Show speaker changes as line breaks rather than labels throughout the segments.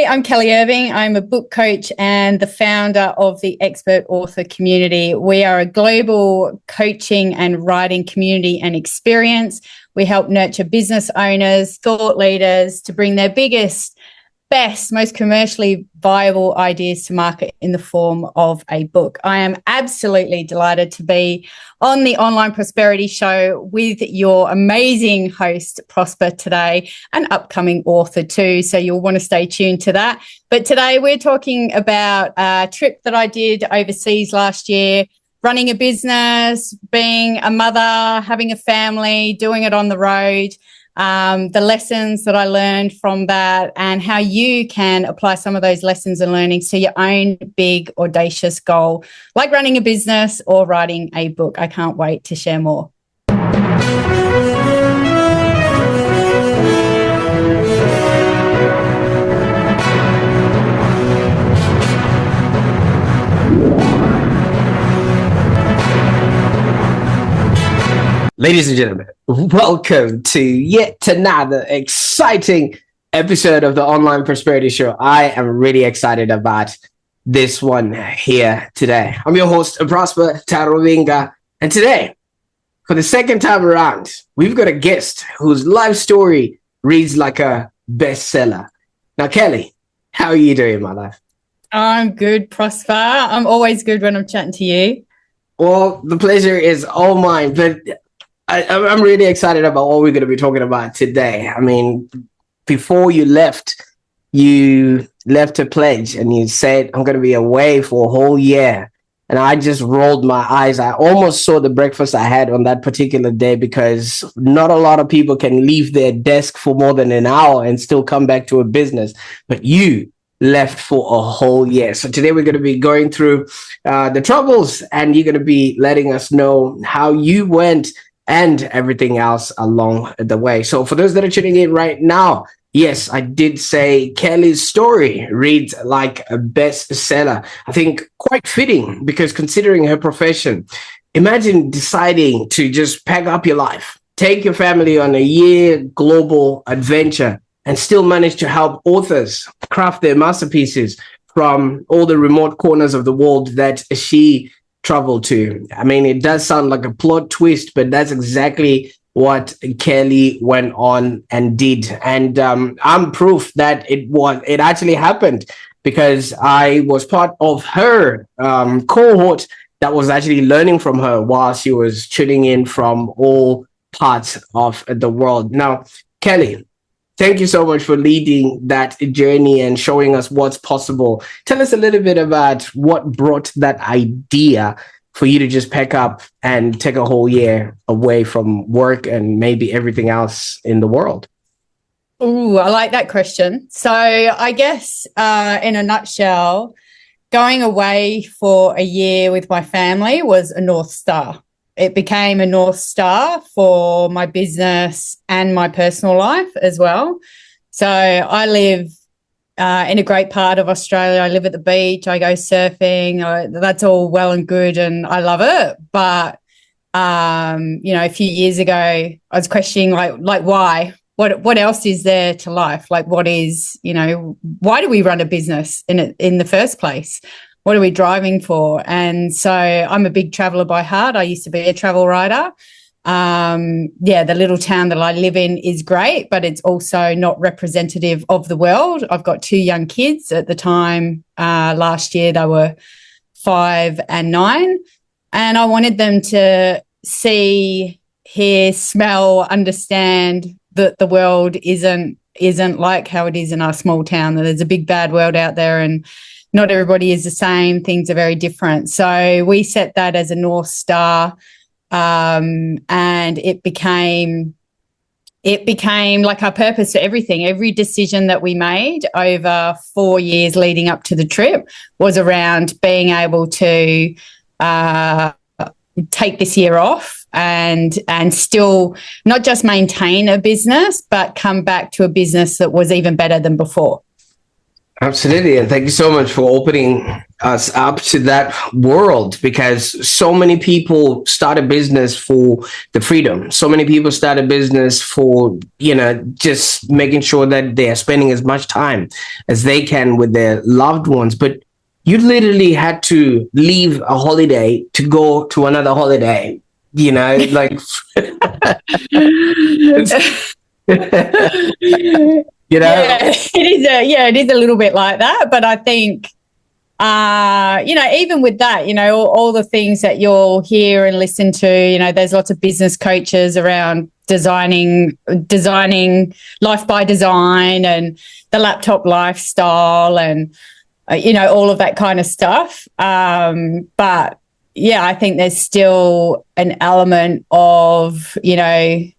Hi, I'm Kelly Irving. I'm a book coach and the founder of the Expert Author Community. We are a global coaching and writing community and experience. We help nurture business owners, thought leaders to bring their biggest, best, most commercially viable ideas to market in the form of a book. I am absolutely delighted to be on the Online Prosperity Show with your amazing host, Prosper, today, an upcoming author too, so you'll want to stay tuned to that. But today we're talking about a trip that I did overseas last year, running a business, being a mother, having a family, doing it on the road, the lessons that I learned from that and how you can apply some of those lessons and learnings to your own big, audacious goal, like running a business or writing a book. I can't wait to share more.
Ladies and gentlemen, welcome to yet another exciting episode of the Online Prosperity Show. I am really excited about this one here today. I'm your host, Prosper Taruvinga, and today, for the second time around, we've got a guest whose life story reads like a bestseller. Now, Kelly, how are you doing, my life?
I'm good, Prosper. I'm always good when I'm chatting to you.
Well, the pleasure is all mine, but I'm really excited about what we're going to be talking about today. I mean, before you left a pledge and you said, I'm going to be away for a whole year. And I just rolled my eyes. I almost saw the breakfast I had on that particular day because not a lot of people can leave their desk for more than an hour and still come back to a business. But you left for a whole year. So today we're going to be going through the troubles and you're going to be letting us know how you went and everything else along the way. So for those that are tuning in right now, yes, I did say Kelly's story reads like a bestseller. I think quite fitting because considering her profession, imagine deciding to just pack up your life, take your family on a year global adventure and still manage to help authors craft their masterpieces from all the remote corners of the world that she travel to. I mean, it does sound like a plot twist, but that's exactly what Kelly went on and did. And I'm proof that it actually happened because I was part of her cohort that was actually learning from her while she was tuning in from all parts of the world. Now, Kelly, thank you so much for leading that journey and showing us what's possible. Tell us a little bit about what brought that idea for you to just pack up and take a whole year away from work and maybe everything else in the world.
Ooh, I like that question. So I guess in a nutshell, going away for a year with my family was a North Star. It became a North Star for my business and my personal life as well. So I live in a great part of Australia. I live at the beach. I go surfing. That's all well and good and I love it. But, a few years ago, I was questioning like why? What else is there to life? Like what is, why do we run a business in the first place? What are we driving for? And so I'm a big traveler by heart. I used to be a travel writer. The little town that I live in is great, but it's also not representative of the world. I've got two young kids at the time. Last year, they were 5 and 9. And I wanted them to see, hear, smell, understand that the world isn't like how it is in our small town, that there's a big bad world out there and not everybody is the same. Things are very different. So we set that as a North Star, and it became like our purpose for everything. Every decision that we made over 4 years leading up to the trip was around being able to take this year off and still not just maintain a business, but come back to a business that was even better than before.
Absolutely. And thank you so much for opening us up to that world, because so many people start a business for the freedom. So many people start a business for, just making sure that they are spending as much time as they can with their loved ones. But you literally had to leave a holiday to go to another holiday, like,
Yeah, it is a little bit like that. But I think, even with that, all the things that you'll hear and listen to, there's lots of business coaches around designing life by design and the laptop lifestyle and, all of that kind of stuff. But yeah, I think there's still an element of, not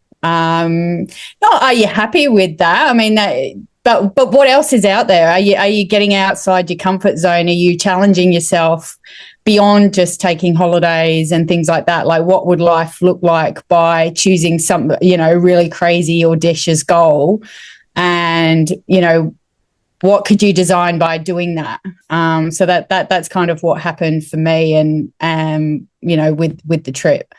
are you happy with that? I mean, but what else is out there? Are you getting outside your comfort zone? Are you challenging yourself beyond just taking holidays and things like that? Like, what would life look like by choosing some, really crazy audacious goal? And, what could you design by doing that? So that's kind of what happened for me and, with the trip.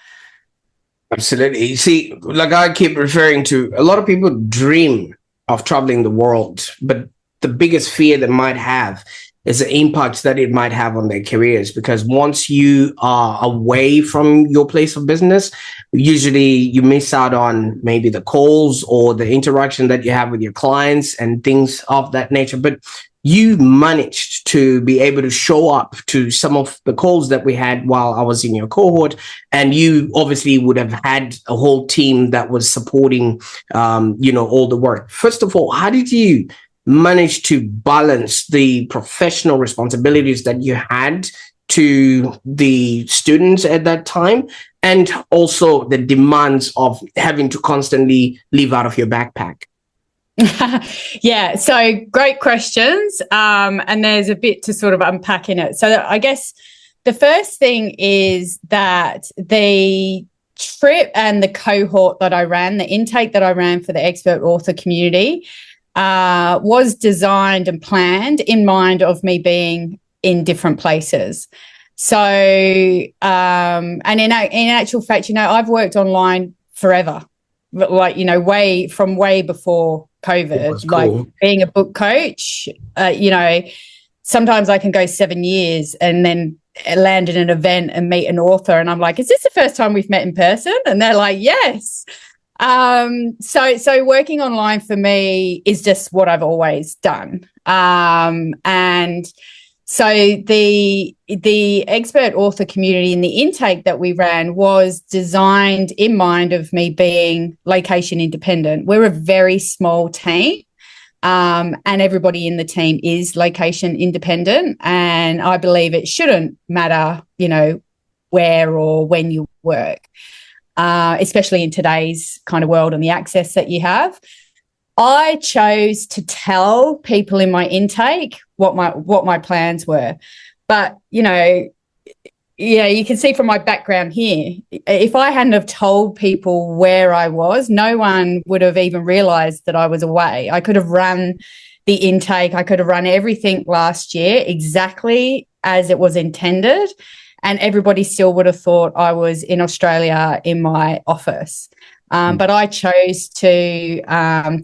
Absolutely. You see, like I keep referring to, a lot of people dream of traveling the world, but the biggest fear they might have is the impact that it might have on their careers. Because once you are away from your place of business, usually you miss out on maybe the calls or the interaction that you have with your clients and things of that nature. But you managed to be able to show up to some of the calls that we had while I was in your cohort. And you obviously would have had a whole team that was supporting, all the work. First of all, how did you manage to balance the professional responsibilities that you had to the students at that time, and also the demands of having to constantly live out of your backpack?
Yeah, so great questions. And there's a bit to sort of unpack in it. So I guess the first thing is that the trip and the cohort that I ran, the intake that I ran for the expert author community, was designed and planned in mind of me being in different places. So, and in actual fact, I've worked online forever, like, way before COVID, cool. Like being a book coach, sometimes I can go 7 years and then land at an event and meet an author. And I'm like, is this the first time we've met in person? And they're like, yes. So working online for me is just what I've always done. And so the expert author community and the intake that we ran was designed in mind of me being location independent. We're a very small team, and everybody in the team is location independent. And I believe it shouldn't matter, where or when you work, especially in today's kind of world and the access that you have. I chose to tell people in my intake what my plans were. But, you can see from my background here, if I hadn't have told people where I was, no one would have even realised that I was away. I could have run the intake. I could have run everything last year exactly as it was intended, and everybody still would have thought I was in Australia in my office. But I chose to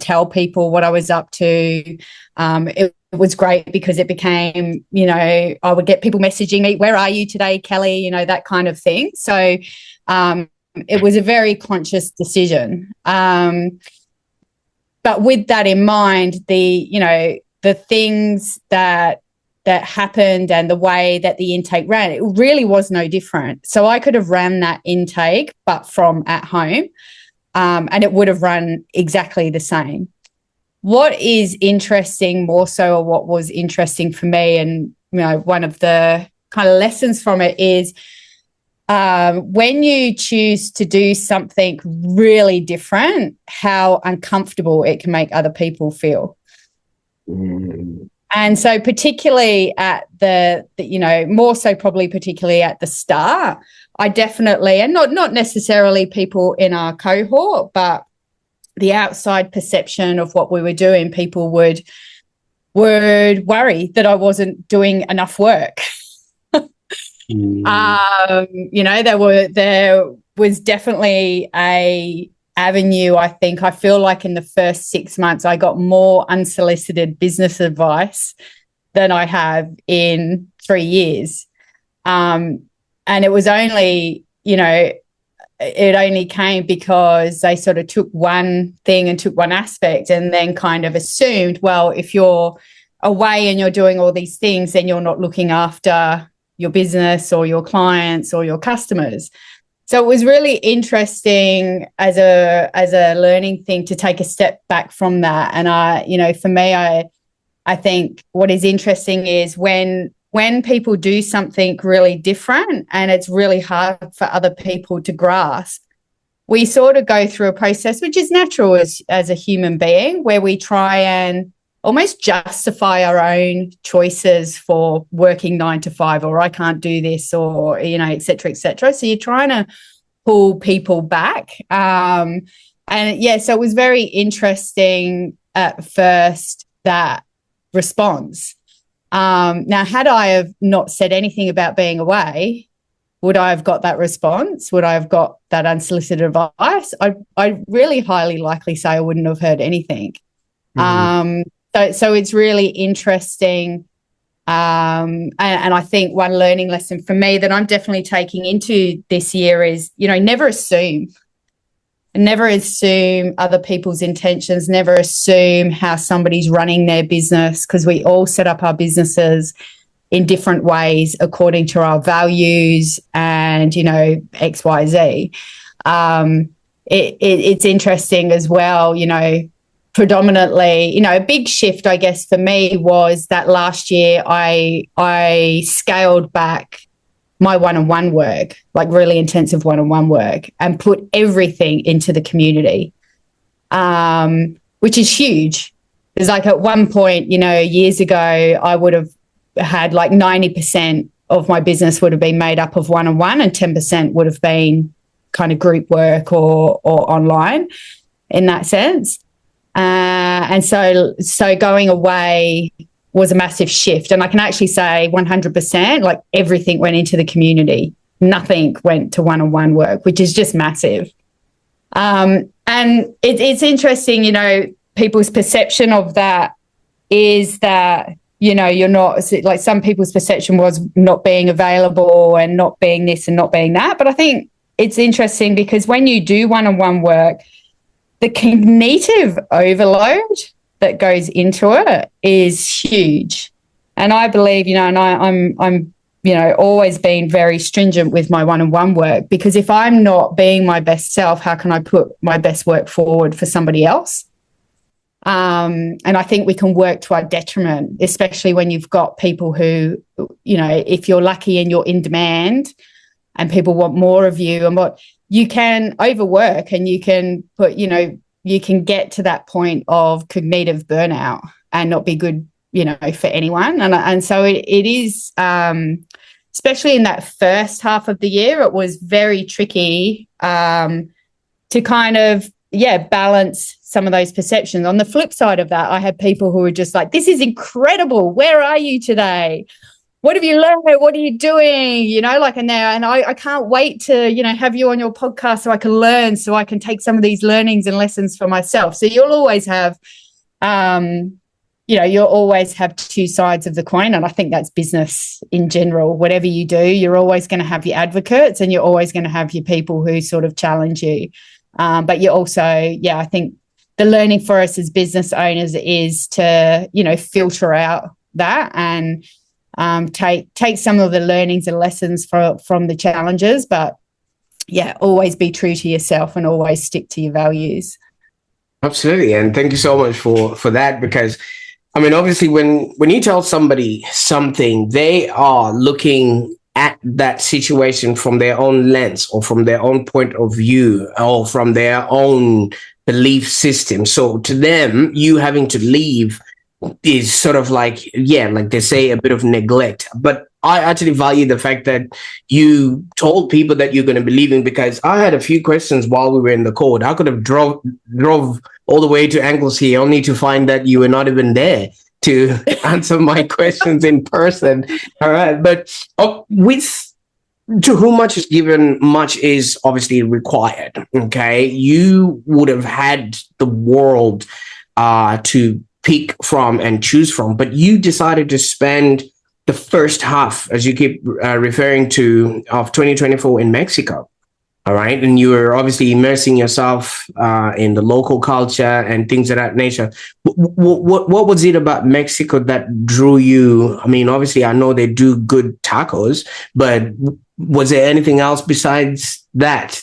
tell people what I was up to. It was great because it became, I would get people messaging me, where are you today, Kelly? That kind of thing. So it was a very conscious decision. But with that in mind, the things that happened and the way that the intake ran, it really was no different. So I could have ran that intake, but from at home. And it would have run exactly the same. What is interesting more so, or what was interesting for me, and one of the kind of lessons from it is when you choose to do something really different, how uncomfortable it can make other people feel. And so particularly at more so probably particularly at the start, I definitely, and not necessarily people in our cohort, but the outside perception of what we were doing, people would worry that I wasn't doing enough work. You know, there was definitely a avenue. I think I feel like in the first 6 months I got more unsolicited business advice than I have in 3 years. And it was only, you know, it only came because they sort of took one thing and took one aspect and then kind of assumed, well, if you're away and you're doing all these things, then you're not looking after your business or your clients or your customers. So it was really interesting as a learning thing to take a step back from that. And you know, for me, I think what is interesting is when people do something really different and it's really hard for other people to grasp, we sort of go through a process, which is natural as a human being, where we try and almost justify our own choices for working 9 to 5, or I can't do this, or, you know, et cetera, et cetera. So you're trying to pull people back. And yeah, so it was very interesting at first, that response. Now, had I have not said anything about being away, would I have got that response? Would I have got that unsolicited advice? I really highly likely say I wouldn't have heard anything. So it's really interesting. And I think one learning lesson for me that I'm definitely taking into this year is, you know, never assume other people's intentions, never assume how somebody's running their business, because we all set up our businesses in different ways according to our values and, you know, X, Y, Z. It's interesting as well, you know, predominantly, you know, a big shift, I guess, for me was that last year I scaled back my one-on-one work, like really intensive one-on-one work, and put everything into the community, which is huge. It's like at one point, you know, years ago, I would have had like 90% of my business would have been made up of one-on-one and 10% would have been kind of group work or online in that sense. And so going away was a massive shift. And I can actually say 100%, like everything went into the community. Nothing went to one-on-one work, which is just massive. And it's interesting, you know, people's perception of that is that, you know, you're not, like some people's perception was not being available and not being this and not being that. But I think it's interesting because when you do one-on-one work, the cognitive overload that goes into it is huge. And I believe, you know, and I'm, you know, always been very stringent with my one-on-one work, because if I'm not being my best self, how can I put my best work forward for somebody else? And I think we can work to our detriment, especially when you've got people who, you know, if you're lucky and you're in demand and people want more of you, and what you can overwork and you can put, you know, you can get to that point of cognitive burnout and not be good, you know, for anyone. And so it is, especially in that first half of the year, it was very tricky to kind of, balance some of those perceptions. On the flip side of that, I had people who were just like, this is incredible. Where are you today? What have you learned? What are you doing? You know, like, and I can't wait to, you know, have you on your podcast so I can learn, so I can take some of these learnings and lessons for myself. So you'll always have, you know, you'll always have two sides of the coin. And I think that's business in general. Whatever you do, you're always going to have your advocates and you're always going to have your people who sort of challenge you. But you also, I think the learning for us as business owners is to, you know, filter out that and take some of the learnings and lessons from the challenges, but always be true to yourself and always stick to your values.
Absolutely. And thank you so much for that, because I mean, obviously when you tell somebody something, they are looking at that situation from their own lens or from their own point of view or from their own belief system. So to them, you having to leave is sort of like, like they say, a bit of neglect. But I actually value the fact that you told people that you're going to be leaving, because I had a few questions while we were in the code. I could have drove all the way to Anglesey only to find that you were not even there to answer my questions in person. All right. But with to whom much is given, much is obviously required. Okay, you would have had the world to pick from and choose from, but you decided to spend the first half, as you keep referring to, of 2024 in Mexico. All right. And you were obviously immersing yourself in the local culture and things of that nature. What was it about Mexico that drew you? I mean, obviously, I know they do good tacos, but was there anything else besides that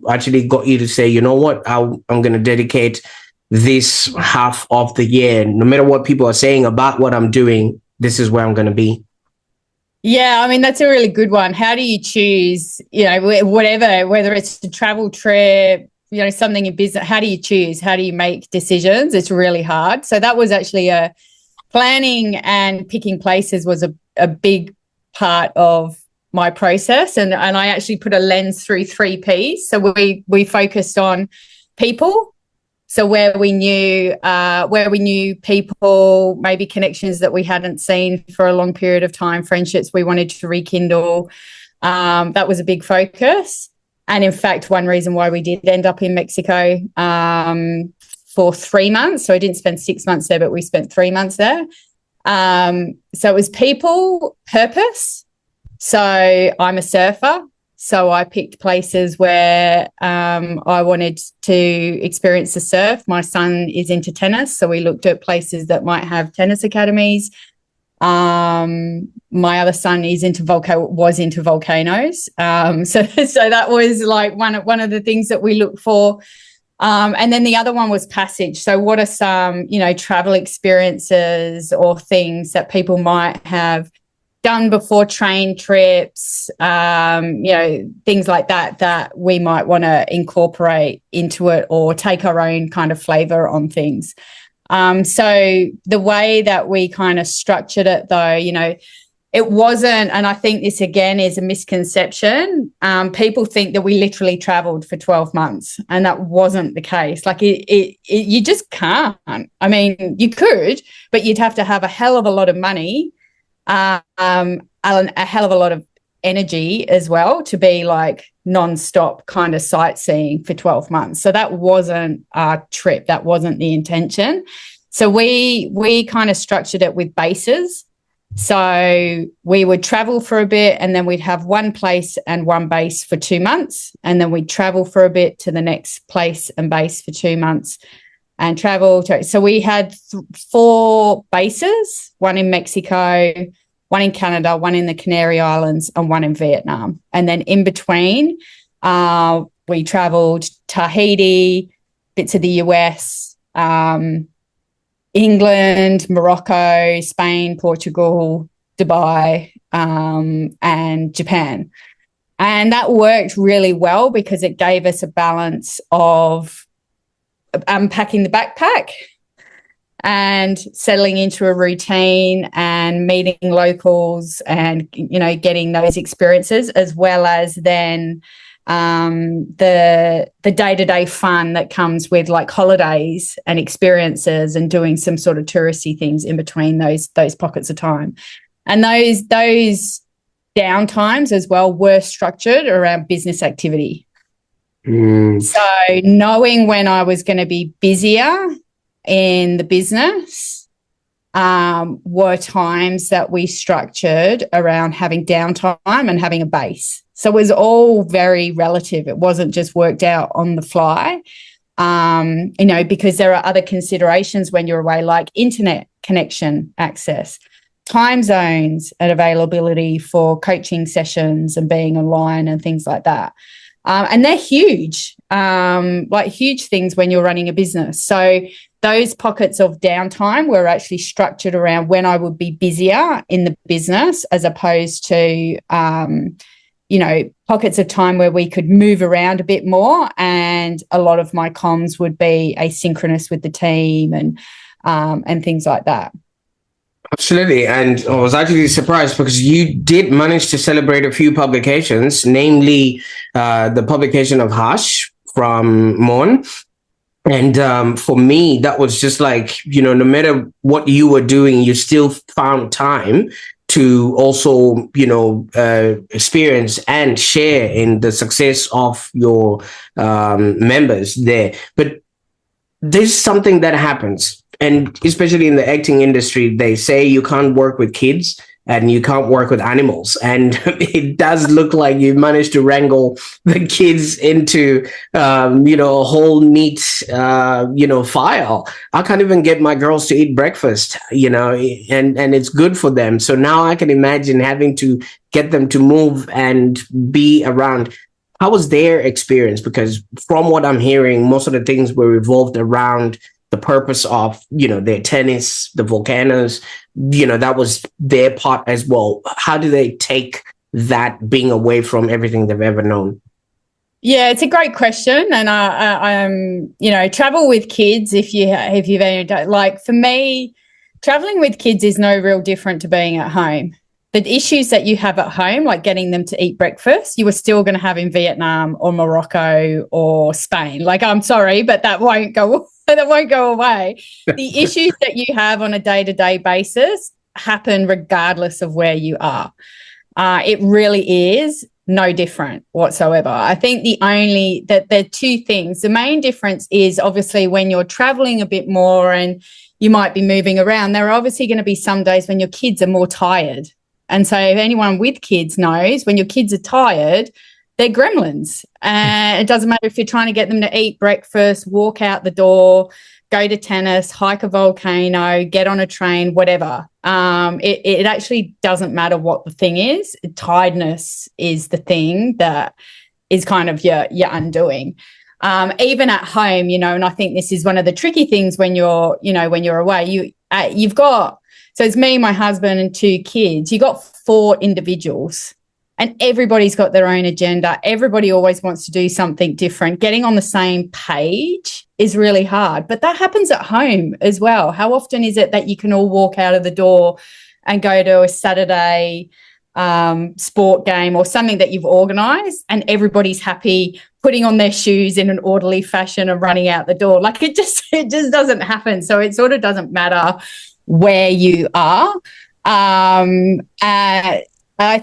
actually got you to say, you know what, I'm going to dedicate this half of the year, no matter what people are saying about what I'm doing, this is where I'm going to be?
Yeah, I mean, that's a really good one. How do you choose, whatever, whether it's a travel trip, something in business, how do you choose? How do you make decisions? It's really hard. So that was actually planning and picking places was a big part of my process. And I actually put a lens through 3 Ps. So we focused on people. So where we knew people, maybe connections that we hadn't seen for a long period of time, friendships we wanted to rekindle. That was a big focus. And in fact, one reason why we did end up in Mexico for 3 months. So I didn't spend 6 months there, but we spent 3 months there. So it was people, purpose. So I'm a surfer. So I picked places where I wanted to experience the surf. My son is into tennis, so we looked at places that might have tennis academies. My other son was into volcanoes. So that was like one of the things that we looked for. And then the other one was passage. So what are some, travel experiences or things that people might have done before, train trips, things like that we might want to incorporate into it or take our own kind of flavor on things. So the way that we kind of structured it, though, it wasn't, and I think this again is a misconception. People think that we literally traveled for 12 months, and that wasn't the case. Like you just can't. I mean, you could, but you'd have to have a hell of a lot of money, a hell of a lot of energy as well to be like non-stop kind of sightseeing for 12 months. So that wasn't our trip. That wasn't the intention. So we kind of structured it with bases. So we would travel for a bit and then we'd have one place and one base for 2 months. And then we'd travel for a bit to the next place and base for 2 months and travel. So we had 4 bases, one in Mexico, one in Canada, one in the Canary Islands, and one in Vietnam. And then in between, we traveled Tahiti, bits of the US, England, Morocco, Spain, Portugal, Dubai, and Japan. And that worked really well because it gave us a balance of unpacking the backpack and settling into a routine and meeting locals and, getting those experiences, as well as then the day-to-day fun that comes with like holidays and experiences and doing some sort of touristy things in between those pockets of time. And those downtimes as well were structured around business activity. So knowing when I was going to be busier in the business were times that we structured around having downtime and having a base. So it was all very relative. It wasn't just worked out on the fly, because there are other considerations when you're away, like internet connection access, time zones and availability for coaching sessions and being online and things like that. And they're huge, like huge things when you're running a business. So those pockets of downtime were actually structured around when I would be busier in the business, as opposed to, pockets of time where we could move around a bit more. And a lot of my comms would be asynchronous with the team and things like that.
Absolutely. And I was actually surprised because you did manage to celebrate a few publications, namely the publication of Hash from Mon. And for me, that was just like, no matter what you were doing, you still found time to also, experience and share in the success of your members there. But there's something that happens, and especially in the acting industry, they say you can't work with kids and you can't work with animals. And it does look like you managed to wrangle the kids into, a whole neat, file. I can't even get my girls to eat breakfast, and it's good for them. So now I can imagine having to get them to move and be around. How was their experience? Because from what I'm hearing, most of the things were revolved around the purpose of, their tennis, the volcanoes, that was their part as well. How do they take that being away from everything they've ever known?
Yeah, it's a great question. And travel with kids, if you've ever done, like for me, traveling with kids is no real different to being at home. The issues that you have at home, like getting them to eat breakfast, you are still going to have in Vietnam or Morocco or Spain. Like, I'm sorry, but that won't go away. The issues that you have on a day-to-day basis happen regardless of where you are. It really is no different whatsoever. I think there are two things. The main difference is obviously when you're traveling a bit more and you might be moving around, there are obviously going to be some days when your kids are more tired. And so if anyone with kids knows, when your kids are tired, they're gremlins. And it doesn't matter if you're trying to get them to eat breakfast, walk out the door, go to tennis, hike a volcano, get on a train, whatever. It actually doesn't matter what the thing is. Tiredness is the thing that is kind of your undoing. Even at home, and I think this is one of the tricky things when you're away. You've got, so it's me, my husband, and 2 kids. You got 4 individuals, and everybody's got their own agenda. Everybody always wants to do something different. Getting on the same page is really hard, but that happens at home as well. How often is it that you can all walk out of the door and go to a Saturday sport game or something that you've organised, and everybody's happy putting on their shoes in an orderly fashion and running out the door? Like it just doesn't happen. So it sort of doesn't matter where you are. I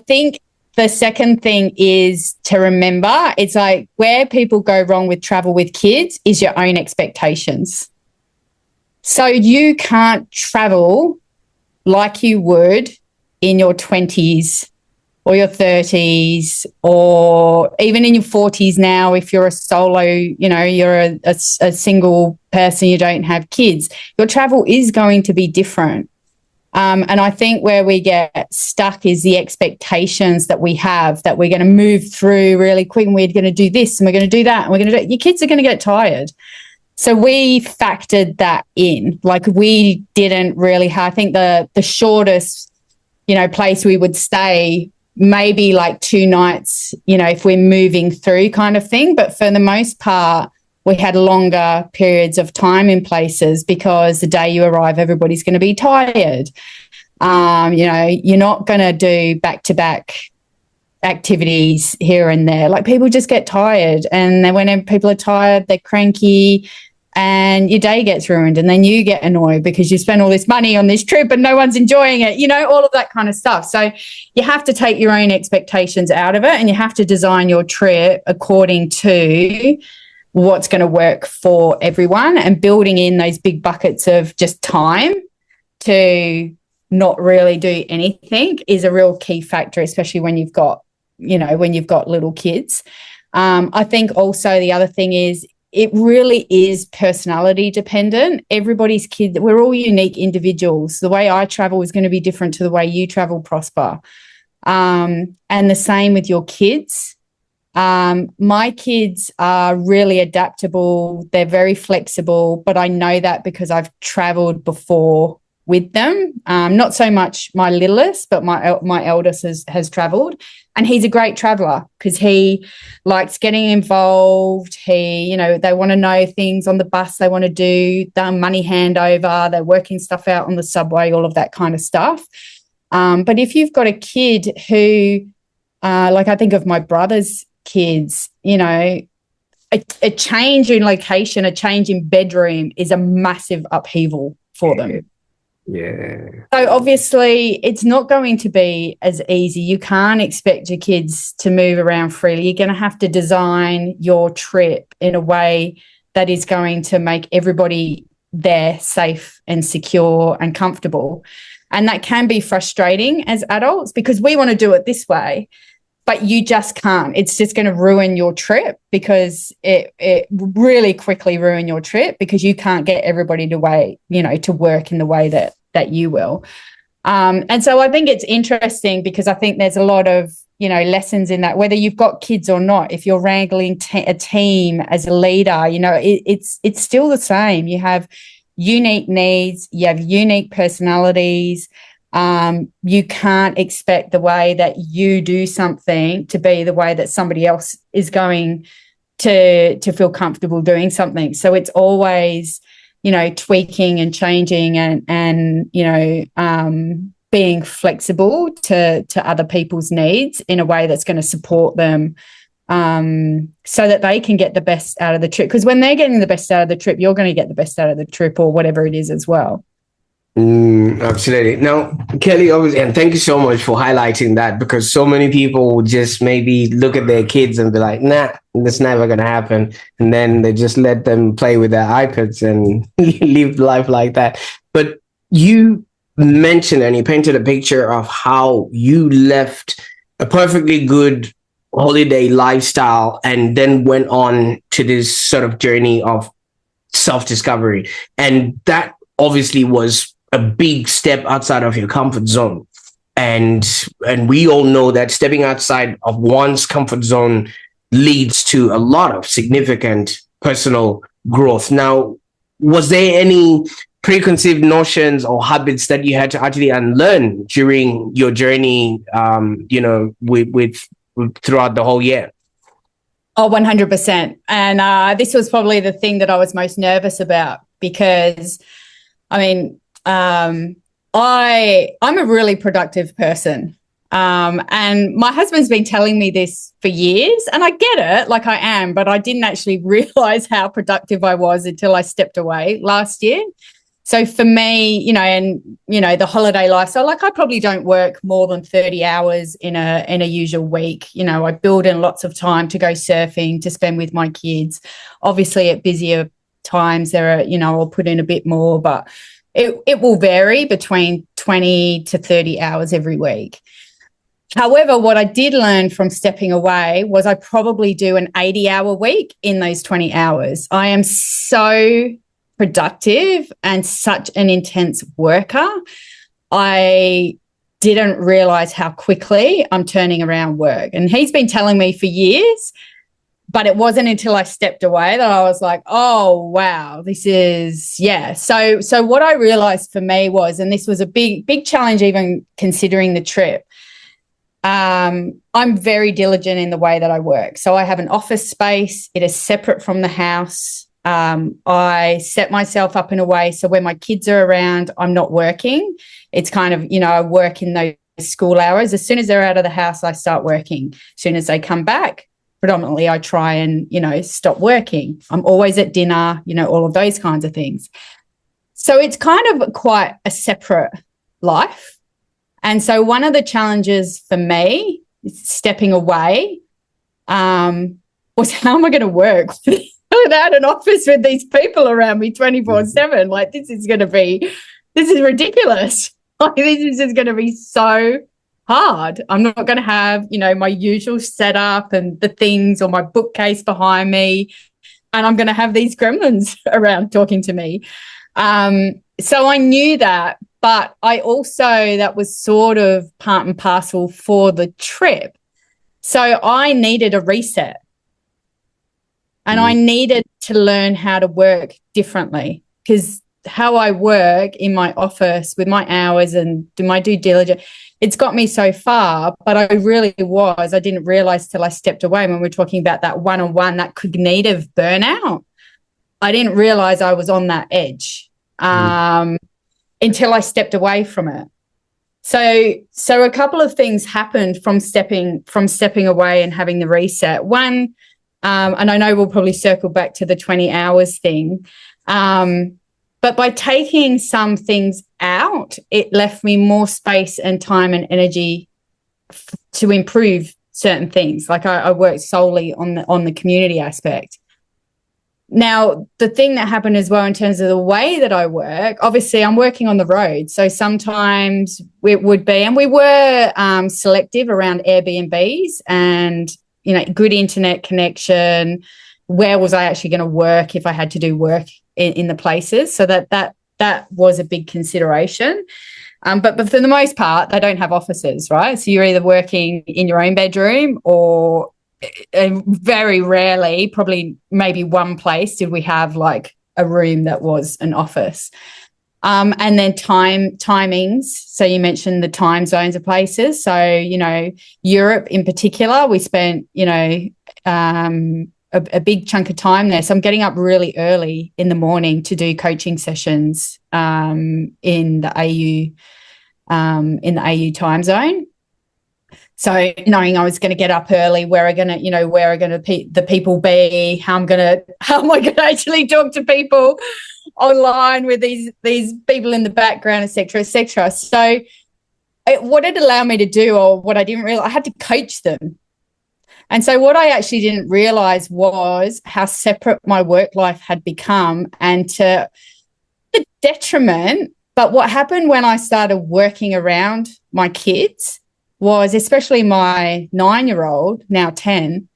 think the second thing is to remember, it's like where people go wrong with travel with kids is your own expectations. So you can't travel like you would in your 20s or your 30s or even in your 40s now if you're a solo, you're a single person, you don't have kids. Your travel is going to be different. And I think where we get stuck is the expectations that we have, that we're going to move through really quick and we're going to do this and we're going to do that and we're going to do it. Your kids are going to get tired. So we factored that in. Like we didn't really have, I think the shortest, place we would stay maybe like 2 nights, if we're moving through kind of thing. But for the most part, we had longer periods of time in places because the day you arrive, everybody's going to be tired. You're not going to do back-to-back activities here and there. Like people just get tired, and then when people are tired, they're cranky and your day gets ruined, and then you get annoyed because you spent all this money on this trip and no one's enjoying it, all of that kind of stuff. So you have to take your own expectations out of it, and you have to design your trip according to what's going to work for everyone, and building in those big buckets of just time to not really do anything is a real key factor, especially when you've got little kids. I think also the other thing is it really is personality dependent. Everybody's kid, we're all unique individuals. The way I travel is going to be different to the way you travel, Prosper. And the same with your kids. My kids are really adaptable. They're very flexible, but I know that because I've traveled before with them. Not so much my littlest, but my eldest has traveled, and he's a great traveler because he likes getting involved. They want to know things on the bus. They want to do the money handover. They're working stuff out on the subway, all of that kind of stuff. But if you've got a kid who, like I think of my brother's kids, a change in location, a change in bedroom is a massive upheaval for them.
Yeah.
So obviously it's not going to be as easy. You can't expect your kids to move around freely. You're going to have to design your trip in a way that is going to make everybody there safe and secure and comfortable. And that can be frustrating as adults because we want to do it this way, but you just can't. It's just going to ruin your trip because it really quickly ruin your trip because you can't get everybody to work in the way that you will. And so I think it's interesting because I think there's a lot of, lessons in that, whether you've got kids or not. If you're wrangling a team as a leader, it's still the same. You have unique needs, you have unique personalities. You can't expect the way that you do something to be the way that somebody else is going to feel comfortable doing something. So it's always, tweaking and changing and being flexible to other people's needs in a way that's going to support them so that they can get the best out of the trip. Because when they're getting the best out of the trip, you're going to get the best out of the trip or whatever it is as well.
Absolutely. Now, Kelly, and thank you so much for highlighting that because so many people will just maybe look at their kids and be like, nah, that's never going to happen. And then they just let them play with their iPads and live life like that. But you mentioned and you painted a picture of how you left a perfectly good holiday lifestyle and then went on to this sort of journey of self-discovery. And that obviously was a big step outside of your comfort zone. And we all know that stepping outside of one's comfort zone leads to a lot of significant personal growth. Now, was there any preconceived notions or habits that you had to actually unlearn during your journey, with throughout the whole year?
Oh, 100%. And this was probably the thing that I was most nervous about because, I'm a really productive person. And my husband's been telling me this for years, and I get it, like I am, but I didn't actually realize how productive I was until I stepped away last year. So for me, the holiday lifestyle, I probably don't work more than 30 hours in a usual week. I build in lots of time to go surfing, to spend with my kids. Obviously at busier times I'll put in a bit more, but it will vary between 20 to 30 hours every week. However, what I did learn from stepping away was I probably do an 80-hour week in those 20 hours. I am so productive and such an intense worker. I didn't realize how quickly I'm turning around work. And he's been telling me for years, but it wasn't until I stepped away that I was like, oh, wow, this is, yeah. So what I realized for me was, and this was a big challenge even considering the trip, I'm very diligent in the way that I work. So I have an office space. It is separate from the house. I set myself up in a way so when my kids are around, I'm not working. It's kind of, I work in those school hours. As soon as they're out of the house, I start working. As soon as they come back, predominantly I try and, stop working. I'm always at dinner, all of those kinds of things. So it's kind of quite a separate life. And so one of the challenges for me stepping away was how am I going to work without an office with these people around me 24/7? Like, this is ridiculous. Like, this is just going to be so hard. I'm not going to have, my usual setup and the things or my bookcase behind me. And I'm going to have these gremlins around talking to me. So I knew that, but I also, that was sort of part and parcel for the trip. So I needed a reset. And I needed to learn how to work differently because how I work in my office with my hours and do my due diligence, it's got me so far, but I didn't realize till I stepped away when we're talking about that one-on-one, that cognitive burnout. I didn't realize I was on that edge until I stepped away from it. So a couple of things happened from stepping away and having the reset. One, and I know we'll probably circle back to the 20 hours thing. But by taking some things out, it left me more space and time and energy to improve certain things. Like I worked solely on the community aspect. Now, the thing that happened as well in terms of the way that I work, obviously I'm working on the road. So sometimes it would be, and we were selective around Airbnbs and, you know, good internet connection. Where was I actually going to work if I had to do work in the places? So that was a big consideration. But for the most part, they don't have offices, right? So you're either working in your own bedroom or very rarely, probably maybe one place did we have like a room that was an office. And then timings. So you mentioned the time zones of places. So, you know, Europe in particular, we spent, you know, a big chunk of time there. So I'm getting up really early in the morning to do coaching sessions in the AU time zone. So knowing I was going to get up early, where are the people be, how am I going to actually talk to people online with these people in the background, et cetera, et cetera. So what it allowed me to do, or what I didn't realize, I had to coach them. And so what I actually didn't realize was how separate my work life had become, and to the detriment. But what happened when I started working around my kids was, especially my 9-year-old, now 10,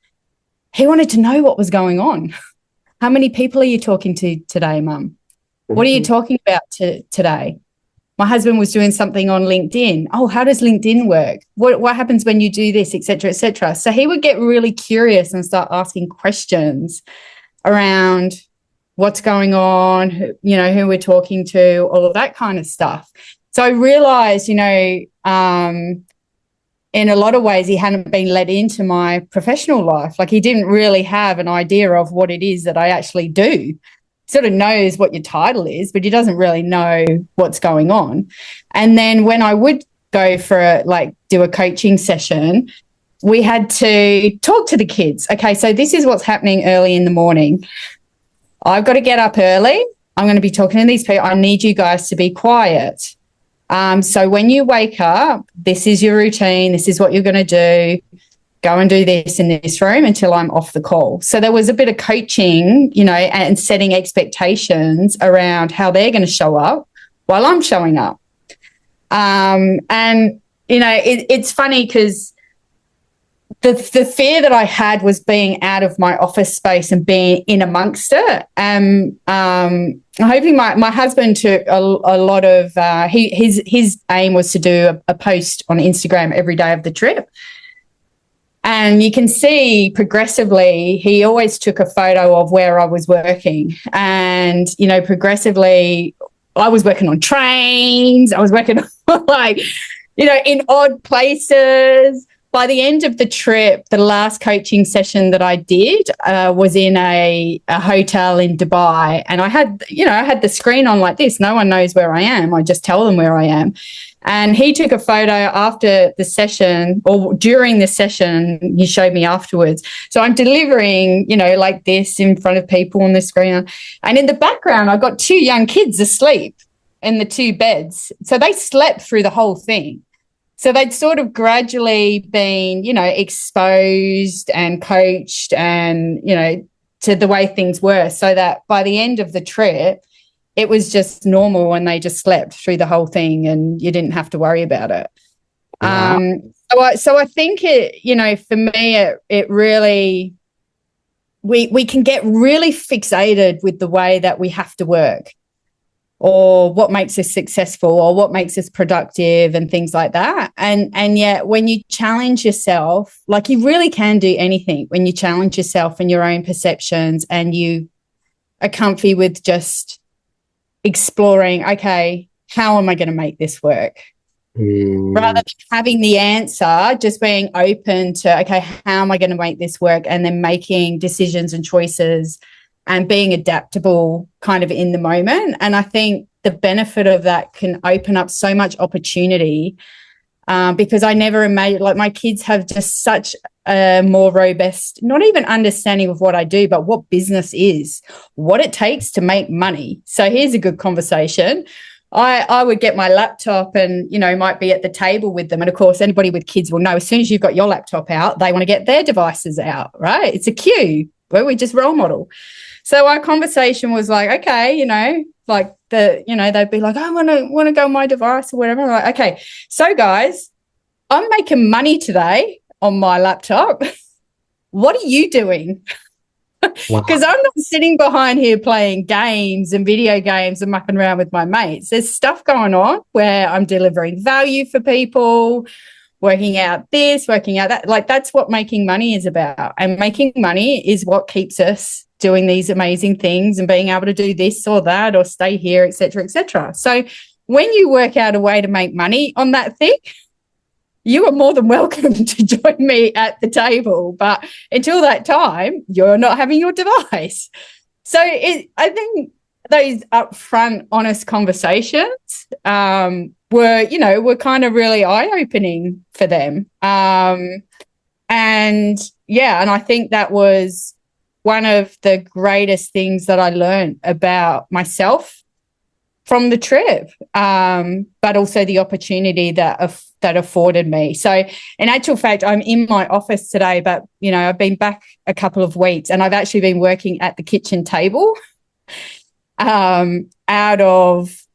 he wanted to know what was going on. How many people are you talking to today, Mum? What are you talking about today? My husband was doing something on LinkedIn. Oh, how does LinkedIn work? What happens when you do this, et cetera, et cetera? So he would get really curious and start asking questions around what's going on, you know, who we're talking to, all of that kind of stuff. So I realized, you know, in a lot of ways, he hadn't been let into my professional life. Like, he didn't really have an idea of what it is that I actually do. He sort of knows what your title is, but he doesn't really know what's going on. And then when I would go for do a coaching session, we had to talk to the kids. Okay, so this is what's happening early in the morning. I've got to get up early. I'm going to be talking to these people. I need you guys to be quiet. So when you wake up, this is your routine. This is what you're going to do. Go and do this in this room until I'm off the call. So there was a bit of coaching, you know, and setting expectations around how they're going to show up while I'm showing up. And, you know, it's funny because the fear that I had was being out of my office space and being in amongst it. Hopefully my husband took a lot of his aim was to do a post on Instagram every day of the trip. And you can see progressively he always took a photo of where I was working. And, you know, progressively I was working on trains. I was working on in odd places. By the end of the trip, the last coaching session that I did was in a hotel in Dubai. And I had the screen on like this. No one knows where I am. I just tell them where I am. And he took a photo after the session, or during the session, he showed me afterwards. So I'm delivering, you know, like this in front of people on the screen. And in the background, I've got 2 young kids asleep in the 2 beds. So they slept through the whole thing. So they'd sort of gradually been, you know, exposed and coached and, you know, to the way things were, so that by the end of the trip, it was just normal and they just slept through the whole thing and you didn't have to worry about it. Wow. So I think it, you know, for me, it really, we can get really fixated with the way that we have to work, or what makes us successful, or what makes us productive, and things like that. And yet when you challenge yourself, like, you really can do anything when you challenge yourself and your own perceptions, and you are comfy with just exploring, okay, how am I going to make this work? Rather than having the answer, just being open to, okay, how am I going to make this work? And then making decisions and choices and being adaptable kind of in the moment. And I think the benefit of that can open up so much opportunity because I never imagined, like, my kids have just such a more robust, not even understanding of what I do, but what business is, what it takes to make money. So here's a good conversation. I would get my laptop and, might be at the table with them. And, of course, anybody with kids will know as soon as you've got your laptop out, they want to get their devices out, right? It's a cue where we just role model. So our conversation was like, okay, like they'd be like, I want to go on my device or whatever. I'm like, okay, so guys, I'm making money today on my laptop. What are you doing? Because I'm not sitting behind here playing games and video games and mucking around with my mates. There's stuff going on where I'm delivering value for people, working out this, working out that. Like, that's what making money is about. And making money is what keeps us doing these amazing things and being able to do this or that or stay here, et cetera, et cetera. So when you work out a way to make money on that thing, you are more than welcome to join me at the table. But until that time, you're not having your device. So I think those upfront, honest conversations were kind of really eye-opening for them. And I think that was one of the greatest things that I learned about myself from the trip, but also the opportunity that afforded me. So in actual fact, I'm in my office today, but, I've been back a couple of weeks and I've actually been working at the kitchen table out of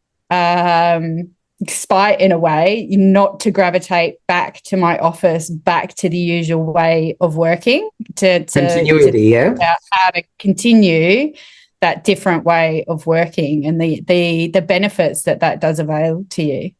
spite, in a way, not to gravitate back to my office, back to the usual way of working, to continuity, how to continue that different way of working and the benefits that does avail to you.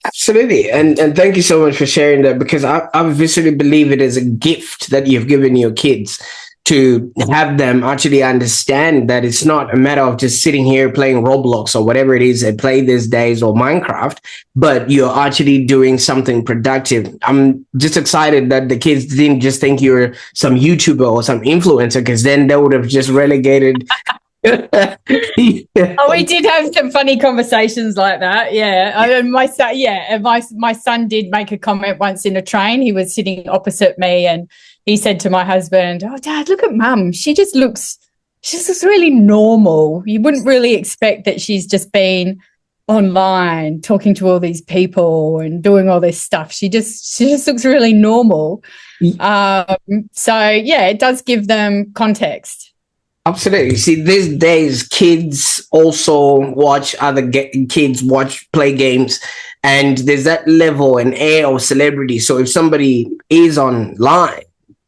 Absolutely. And thank you so much for sharing that, because I viscerally believe it is a gift that you've given your kids to have them actually understand that it's not a matter of just sitting here playing Roblox or whatever it is they play these days, or Minecraft, but you're actually doing something productive. I'm just excited that the kids didn't just think you're some YouTuber or some influencer, because then they would have just relegated
Oh, we did have some funny conversations like that. Yeah. My son did make a comment once in a train. He was sitting opposite me and he said to my husband, "Oh, Dad, look at Mum. She just looks really normal. You wouldn't really expect that she's just been online talking to all these people and doing all this stuff. She just looks really normal." It does give them context.
Absolutely. See, these days, kids also watch other kids play games, and there's that level and air of celebrity. So if somebody is online,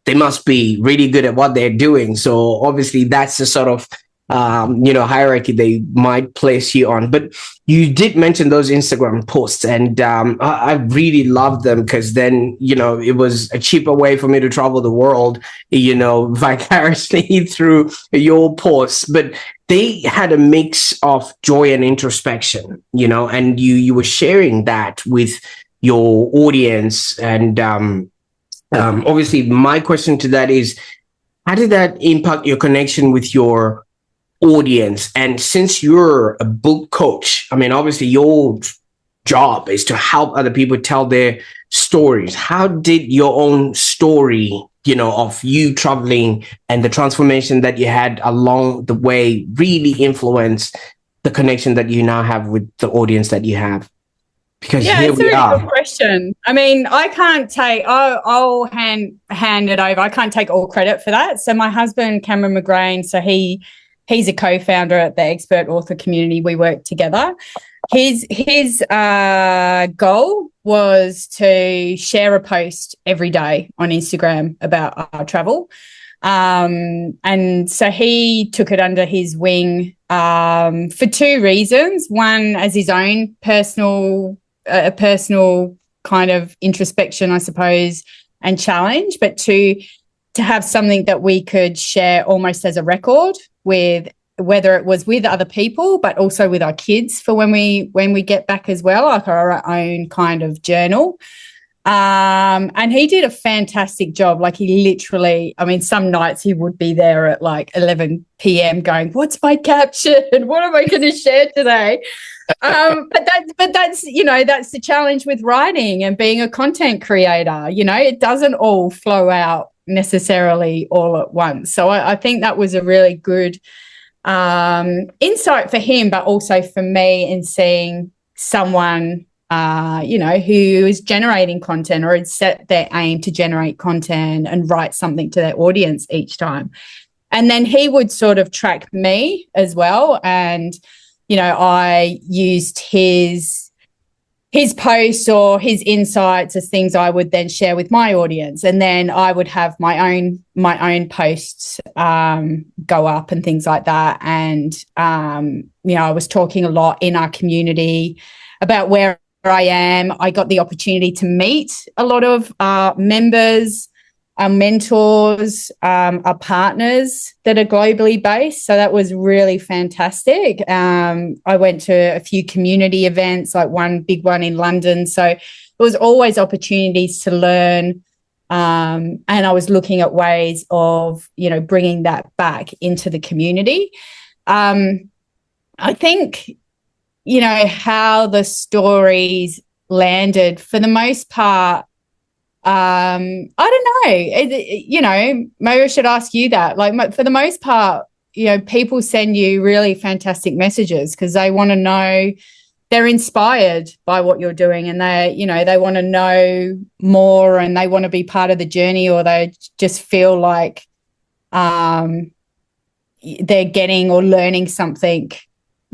they must be really good at what they're doing. So obviously, that's the sort of hierarchy they might place you on. But you did mention those Instagram posts, and I really loved them, because then, it was a cheaper way for me to travel the world, vicariously through your posts. But they had a mix of joy and introspection, and you were sharing that with your audience. And obviously, my question to that is, how did that impact your connection with your audience? And since you're a book coach, I mean, obviously your job is to help other people tell their stories. How did your own story, of you traveling and the transformation that you had along the way really influence the connection that you now have with the audience that you have? Because here
it's
we
a really
are.
good question. I mean, I can't take, I'll hand it over. I can't take all credit for that. So my husband, Cameron McGrain, so he's a co-founder at the Expert Author Community. We work together. His goal was to share a post every day on Instagram about our travel. And so he took it under his wing for two reasons. One, as his own personal kind of introspection, I suppose, and challenge, but two, to have something that we could share almost as a record with, whether it was with other people, but also with our kids for when we get back as well, like our own kind of journal. And he did a fantastic job. Like, he literally, I mean, some nights he would be there at like 11 p.m. going, "What's my caption? What am I going to share today?" But that's that's the challenge with writing and being a content creator. It doesn't all flow out necessarily all at once. So I think that was a really good insight for him, but also for me in seeing someone who is generating content or had set their aim to generate content and write something to their audience each time. And then he would sort of track me as well. And, I used his posts or his insights as things I would then share with my audience. And then I would have my own posts go up and things like that. And, I was talking a lot in our community about where I am. I got the opportunity to meet a lot of members, our mentors, our partners that are globally based. So that was really fantastic. I went to a few community events, like one big one in London. So there was always opportunities to learn. And I was looking at ways of, bringing that back into the community. I think, how the stories landed for the most part, I don't know. Maybe I should ask you that. Like, for the most part, people send you really fantastic messages because they want to know, they're inspired by what you're doing, and they want to know more, and they want to be part of the journey, or they just feel like they're getting or learning something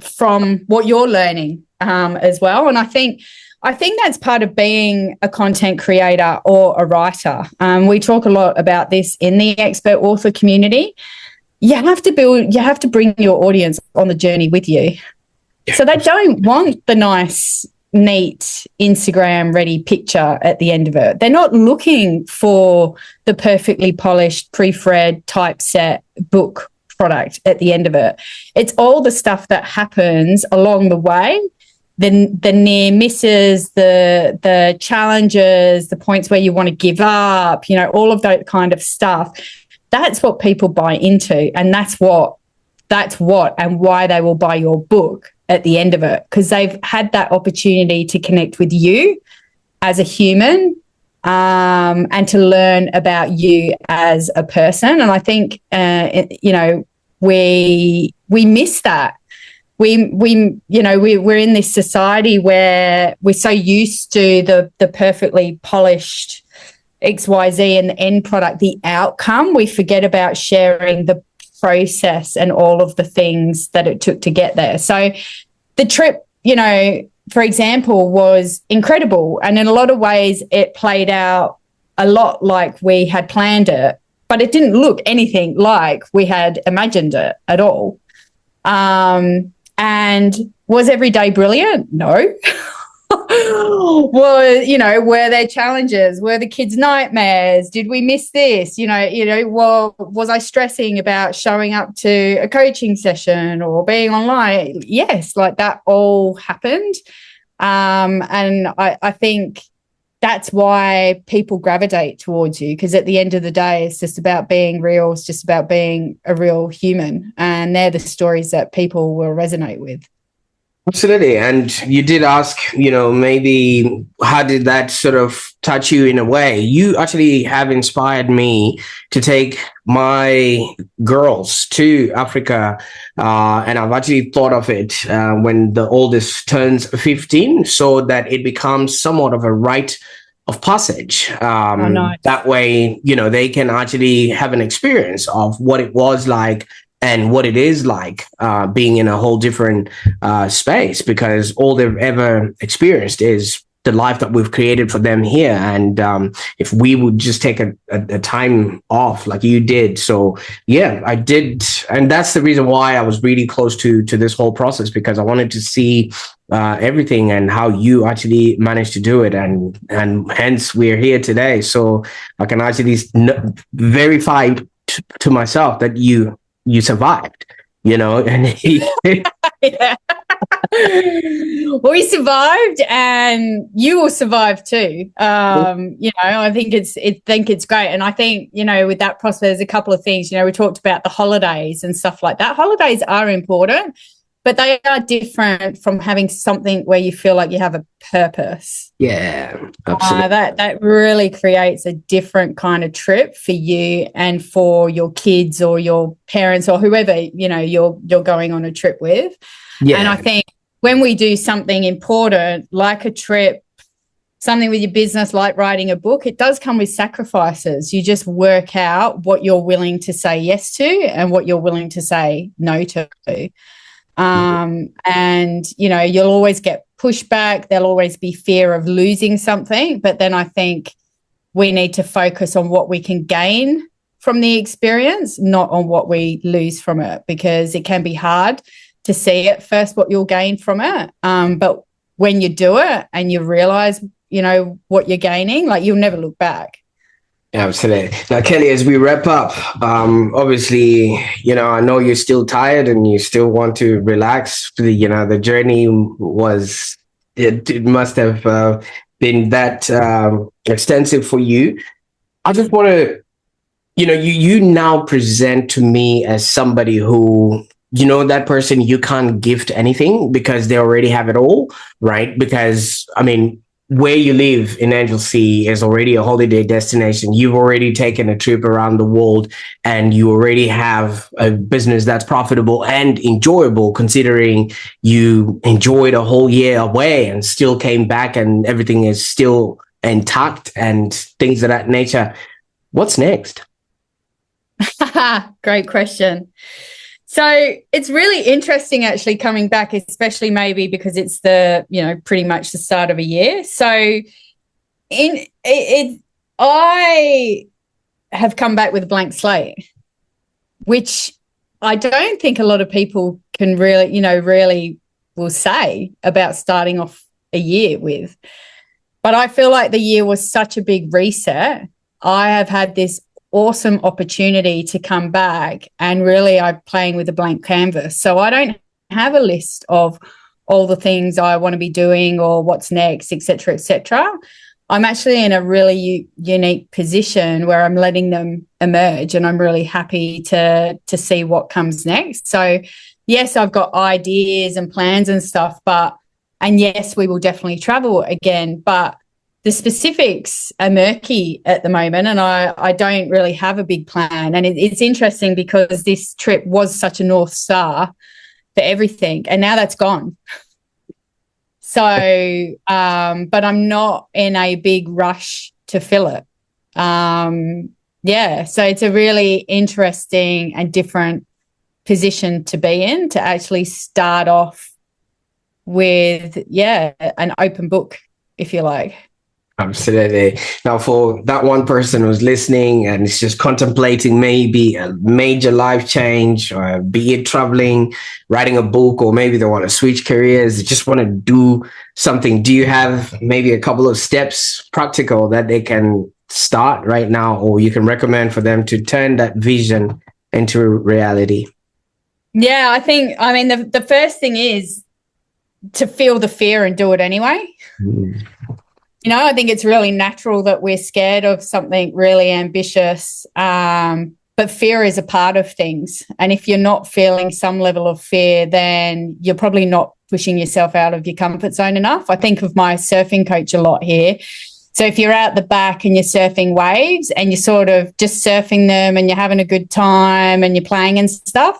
from what you're learning as well. And I think that's part of being a content creator or a writer. We talk a lot about this in the expert author community. You have to bring your audience on the journey with you. Yeah. So they don't want the nice, neat Instagram ready picture at the end of it. They're not looking for the perfectly polished, proofread, typeset book product at the end of it. It's all the stuff that happens along the way. The near misses, the challenges, the points where you want to give up, all of that kind of stuff. That's what people buy into, and that's what and why they will buy your book at the end of it, because they've had that opportunity to connect with you as a human, and to learn about you as a person. And I think we miss that. We're in this society where we're so used to the perfectly polished XYZ and the end product, the outcome. We forget about sharing the process and all of the things that it took to get there. So the trip, for example, was incredible. And in a lot of ways, it played out a lot like we had planned it, but it didn't look anything like we had imagined it at all. And was every day brilliant? No. Were there challenges? Were the kids' nightmares? Did we miss this? Was I stressing about showing up to a coaching session or being online? Yes, like that all happened. And I think that's why people gravitate towards you, because at the end of the day, it's just about being real. It's just about being a real human. And they're the stories that people will resonate with.
Absolutely. And you did ask, maybe how did that sort of touch you in a way? You actually have inspired me to take my girls to Africa. And I've actually thought of it when the oldest turns 15, so that it becomes somewhat of a rite of passage. Nice. That way, they can actually have an experience of what it was like and what it is like being in a whole different space, because all they've ever experienced is the life that we've created for them here. And if we would just take a time off like you did. So yeah, I did. And that's the reason why I was really close to this whole process, because I wanted to see everything and how you actually managed to do it. And hence we're here today. So I can actually verify to myself that you survived, and
yeah. We survived, and you will survive too. I think it's great. And I think, with that process, there's a couple of things, we talked about the holidays and stuff like that. Holidays are important, but they are different from having something where you feel like you have a purpose.
Yeah, absolutely.
That really creates a different kind of trip for you and for your kids or your parents or whoever, you know, you're going on a trip with.
Yeah.
And I think when we do something important like a trip, something with your business like writing a book, it does come with sacrifices. You just work out what you're willing to say yes to and what you're willing to say no to. And, you know, you'll always get pushback. There'll always be fear of losing something. But then I think we need to focus on what we can gain from the experience, not on what we lose from it, because it can be hard to see at first what you'll gain from it. But when you do it and you realize, you know, what you're gaining, like you'll never look back.
Absolutely. Now, Kelly, as we wrap up, obviously, you know, I know you're still tired and you still want to relax. You know, the journey was, it must have been that extensive for you. I just want to, you know, you now present to me as somebody who, you know, that person you can't gift anything because they already have it all, right? Because, I mean, where you live in Anglesea is already a holiday destination. You've already taken a trip around the world and you already have a business that's profitable and enjoyable, considering you enjoyed a whole year away and still came back and everything is still intact and things of that nature. What's next?
Great question. So it's really interesting actually coming back, especially maybe because it's the, you know, pretty much the start of a year. So I have come back with a blank slate, which I don't think a lot of people can really, you know, really will say about starting off a year with. But I feel like the year was such a big reset. I have had this awesome opportunity to come back and really I'm playing with a blank canvas. So I don't have a list of all the things I want to be doing or what's next, et cetera, et cetera. I'm actually in a really unique position where I'm letting them emerge and I'm really happy to see what comes next. So yes, I've got ideas and plans and stuff, and yes, we will definitely travel again, but the specifics are murky at the moment and I don't really have a big plan. And it's interesting because this trip was such a North Star for everything and now that's gone. So, but I'm not in a big rush to fill it. Yeah, so it's a really interesting and different position to be in, to actually start off with, an open book, if you like.
Absolutely. Now, for that one person who's listening and is just contemplating maybe a major life change, or be it traveling, writing a book, or maybe they want to switch careers, they just want to do something. Do you have maybe a couple of steps practical that they can start right now, or you can recommend for them to turn that vision into reality?
Yeah, I mean, the first thing is to feel the fear and do it anyway. You know, I think it's really natural that we're scared of something really ambitious, but fear is a part of things. And if you're not feeling some level of fear, then you're probably not pushing yourself out of your comfort zone enough. I think of my surfing coach a lot here. So if you're out the back and you're surfing waves and you're sort of just surfing them and you're having a good time and you're playing and stuff,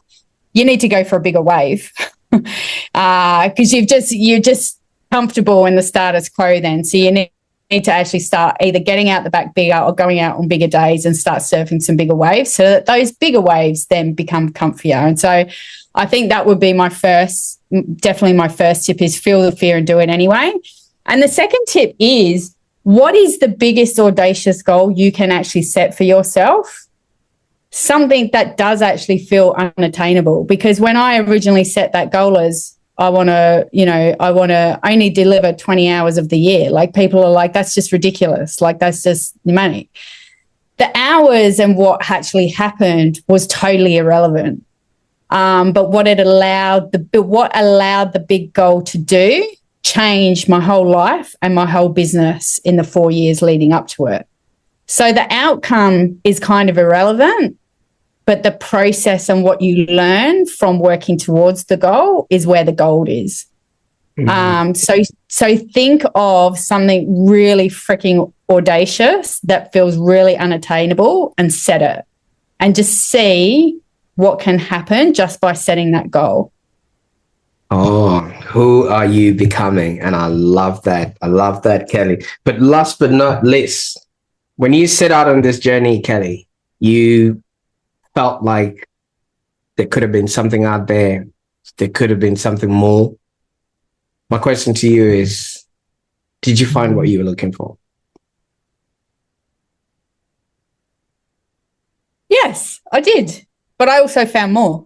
you need to go for a bigger wave because you're just comfortable in the status quo then. So you need to actually start either getting out the back bigger or going out on bigger days and start surfing some bigger waves so that those bigger waves then become comfier. And so I think that would be definitely my first tip is feel the fear and do it anyway. And the second tip is, what is the biggest audacious goal you can actually set for yourself? Something that does actually feel unattainable. Because when I originally set that goal as I want to only deliver 20 hours of the year, like people are like, that's just ridiculous. Like that's just money. The hours and what actually happened was totally irrelevant. But what allowed the big goal to do changed my whole life and my whole business in the 4 years leading up to it. So the outcome is kind of irrelevant. but the process and what you learn from working towards the goal is where the gold is. So think of something really freaking audacious that feels really unattainable and set it, and just see what can happen just by setting that goal.
Oh, who are you becoming? And I love that. I love that, Kelly. But last but not least, when you set out on this journey, Kelly, you felt like there could have been something out there. There could have been something more. My question to you is, did you find what you were looking for?
Yes, I did. But I also found more.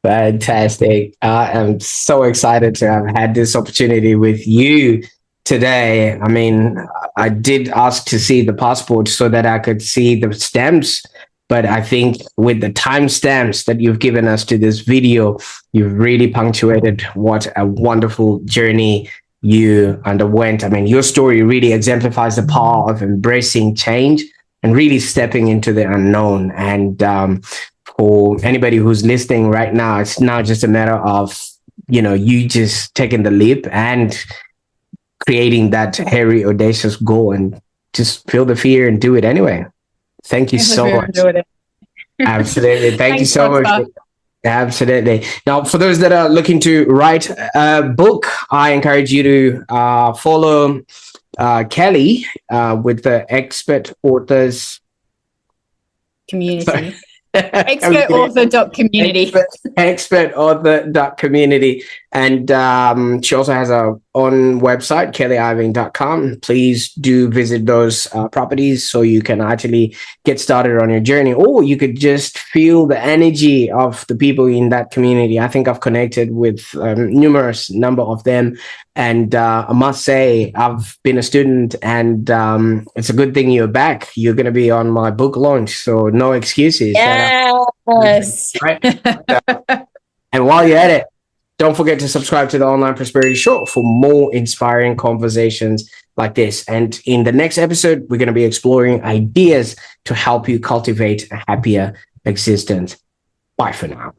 Fantastic. I am so excited to have had this opportunity with you today. I mean, I did ask to see the passport so that I could see the stamps, but I think with the timestamps that you've given us to this video, you've really punctuated what a wonderful journey you underwent. I mean, your story really exemplifies the power of embracing change and really stepping into the unknown. And for anybody who's listening right now, it's now just a matter of, you just taking the leap and creating that hairy, audacious goal, and just feel the fear and do it anyway. Thank you so much. Absolutely. Thank you so much. Absolutely. Now, for those that are looking to write a book, I encourage you to follow Kelly with the Expert Authors
Community. Expertauthor.community.
Expertauthor.community. And she also has her own website, kellyirving.com. Please do visit those properties so you can actually get started on your journey, or you could just feel the energy of the people in that community. I think I've connected with numerous number of them. And I must say, I've been a student, and it's a good thing you're back. You're going to be on my book launch, so no excuses.
Yes.
Right? And while you're at it, don't forget to subscribe to the Online Prosperity Show for more inspiring conversations like this. And in the next episode, we're going to be exploring ideas to help you cultivate a happier existence. Bye for now.